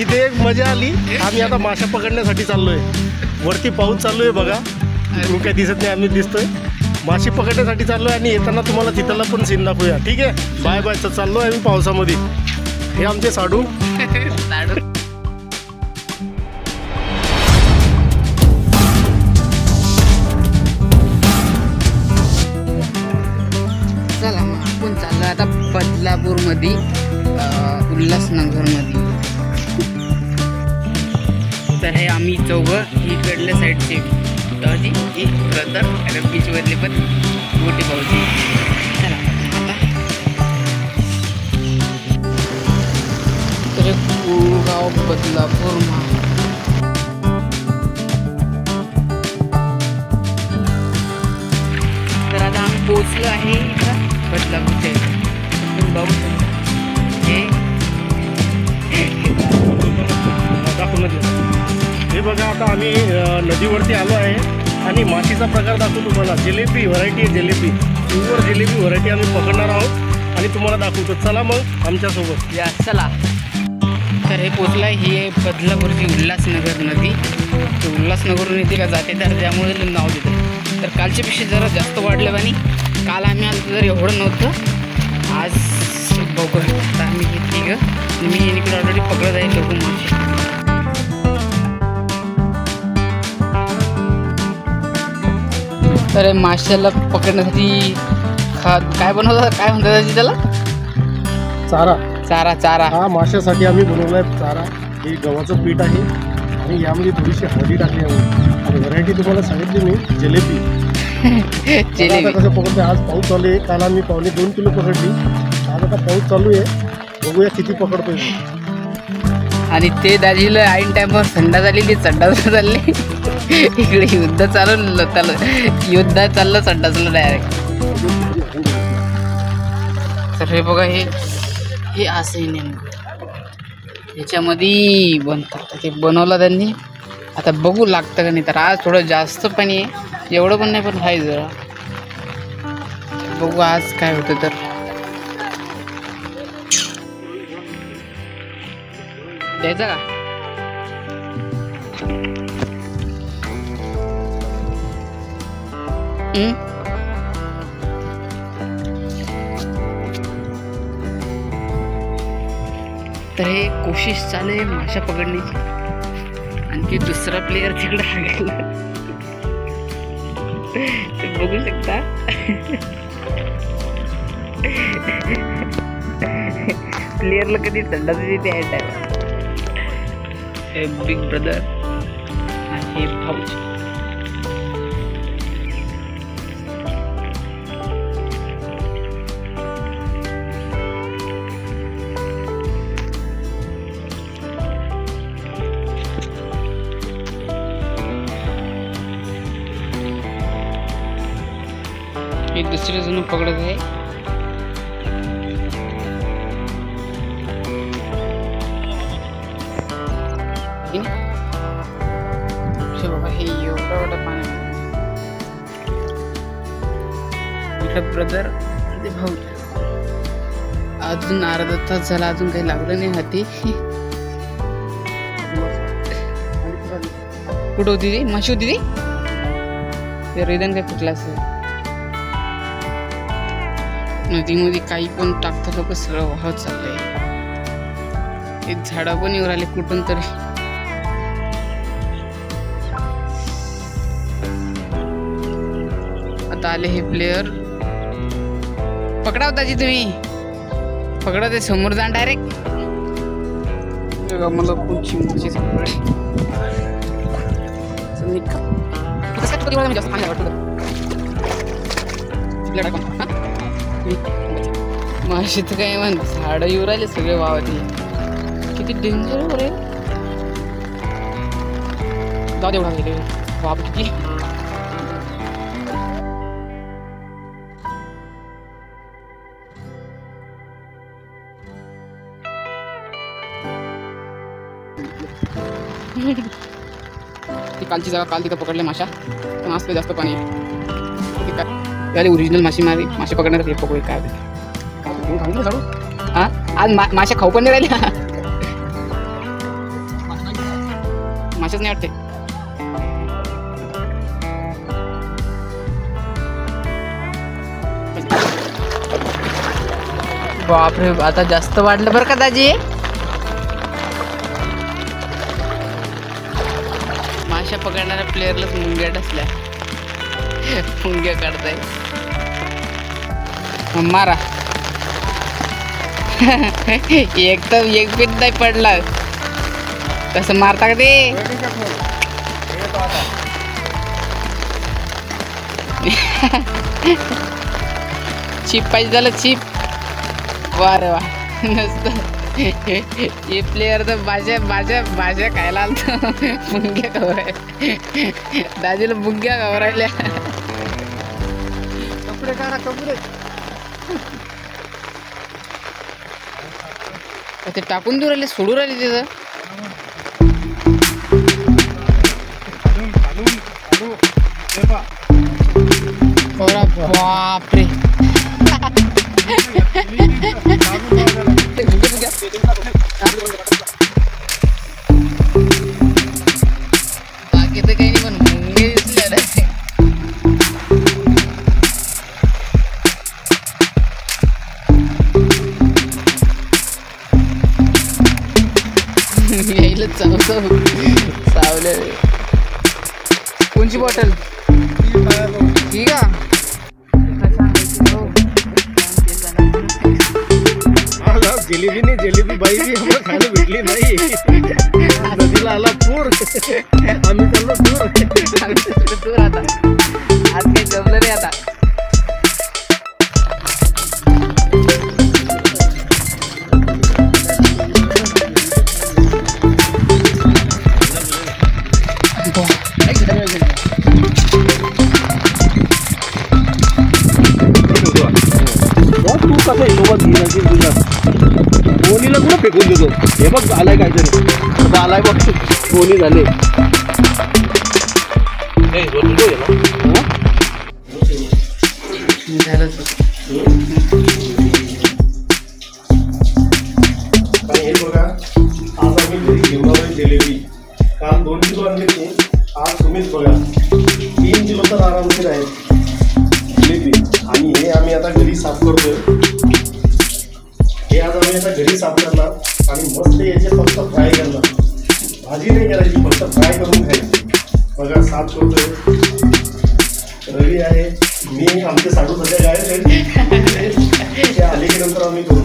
इथे एक मजा आली. आम्ही आता माशा पकडण्यासाठी चाललोय. वरती पाऊस चालू आहे बघा. तुम्ही काय दिसत नाही, आम्ही दिसतोय. माशी पकडण्यासाठी चाललोय आणि येताना तुम्हाला तिथला पण सीन दाखवूया. ठीक आहे, बाय बाय. तर चाललोय आम्ही पावसामध्ये. हे आमचे साडू. चला मग आपण चाललो आता बदलापूरमध्ये, उल्हासनगरमध्ये. तर हे आम्ही चौघं इकडल्या साईडचे दाजी, ब्रदर आणि बीचवरले पण मोठे भाऊजी. चला आता तर कुळगाव बदलापूर. तर आता आम्ही पोचलो आहे इथं बदलापूरचे. तुम्ही बघू शकता हे बघा. आता आम्ही नदीवरती आलो आहे आणि माशीचा प्रकार दाखवू तुम्हाला. जिलेबी व्हरायटी आहे, जिलेबी प्युअर जिलेबी व्हरायटी आम्ही पकडणार आहोत आणि तुम्हाला दाखवतो. चला मग आमच्यासोबत या. चला. तर हे पोचलं आहे, ही आहे बदलापूरची उल्हासनगर नदी. तर उल्हासनगर नदीला जाते तर त्यामुळे नाव देतं. तर कालच्यापेक्षा जरा जास्त वाढलं आणि काल आम्ही आलो तर एवढं नव्हतं. आज बघू आता आम्ही घेतली ग. मी इकडे ऑलरेडी पकडत आहे लोक मासे. तर माशाला पकडण्यासाठी काय बनवतात, काय म्हणतात त्याला? चारा. चारा. चारा हा माशासाठी आम्ही बनवलाय चारा. हे गव्हाचं पीठ आहे आणि यामध्ये थोडीशी हळदी टाकली आहे. आणि व्हरायटी तुम्हाला सांगितली मी, जिलेबी. जिलेबी कसं पकडते. आज पाऊस चालू आहे. काल आम्ही 2.25 किलो पकडली. आज आता पाऊस चालू आहे, बघूया किती पकडतोय. आणि ते दाजीला ऐन टाइमवर थंडा झाली, ती चड्डा चालली. इकडे युद्ध युद्ध चाललं चड्डाचं डायरेक्ट. तर हे बघा, हे असं नेमकं ह्याच्यामध्ये बनतात. ते बनवलं त्यांनी. आता बघू लागतं का नाही. तर आज थोडं जास्त पाणी आहे, एवढं पण नाही, पण आहे जरा. बघू आज काय होतं. तर द्यायचा का? तर हे कोशिश चालू आहे माशा पकडण्याची. आणखी दुसरा प्लेयर तिकडे हागायला. ते बघू शकता. प्लेयरला कधी थंडा देते आहे टाइम. हे बिग ब्रदर आणि हे भाऊजी. हे दुसरे जण पकडत आहे. बघा, हे एवढं पाणी. इकडं ब्रदर आणि भाऊ. अजून अर्धा तास झाला, अजून काही लागलं नाही हाती. कुठं होती ती माशी? होती ती ते रिदन काय कुठला असेल. नदीमध्ये काही पण टाकतात लोक, सरळ वाहत चाललंय. हे झाडं पण येऊ राहिले कुठून तरी. आता आले हे प्लेयर. पकडा होता जी तुम्ही, पकडा ते समोर जा डायरेक्ट. मला कोणची मोठी माशी तर काय म्हण. झाडं येऊ राहिले सगळे वावती. किती डेंजर वर आहे. जाऊ देवढा गेले बाप किती. ती कालची जागा, काल तिथं पकडले माशा. पण आज जास्त पाणी आहे. काय ओरिजिनल मासे पकडण्यासाठी पकडू. काय हा आज माशा खाऊ पण नाही राहिल्या. माशाच नाही वाटते. बापरे आता जास्त वाढलं बरं का दाजी. माशा पकडणाऱ्या प्लेअरलाच मुंग्या डसल्या. मुंग्या काढताय मारा. एक तर एक बीत नाही पडला. कसं मारता का ते. चिप पाहिजे झालं चिप. वा रे वा नसतं. हे प्लेयर तर भाज्या खायला आलतो. मुंग्या खवराय दाजीला मुंग्या खवरायल्या. कपडे काढा कपडे. ते टाकून देऊ राहिले सोडू राहिले तिथं. बापरे बाकी तर काही नाही पण मुंगे दिसले. यायला सावले. कोणची बॉटल ठीक आहे. जिलेबी नाही जिलेबी बाई बी आम्हाला खायला भेटली नाही. नदीला आला पूर. आम्ही चाललो दूर. दूर आता आज काही जमलं नाही आता. तू कसं सोबत गोणीला कुठं फेकून देतो. हे बघ आलाय काहीतरी. आता आलाय बघ गोणी झाले. हे बघा आज आम्ही घरी घेऊन आलोय जिलेबी. काल 2 किलो आणली होती. आज तुम्हीच बघा 3 किलो तर आरामशीर आहे जिलेबी. आणि हे आम्ही आता घरी साफ करतोय. हे आज आम्ही आता घरी साफ करणार आणि मस्त याचे फक्त फ्राय करणार. भाजी नाही करायची फक्त फ्राय करून खायची. बघा साफ करतोय. रवी आहे मी आमचे साडू सध्या गायब आहेत. ते आले की नंतर आम्ही करू.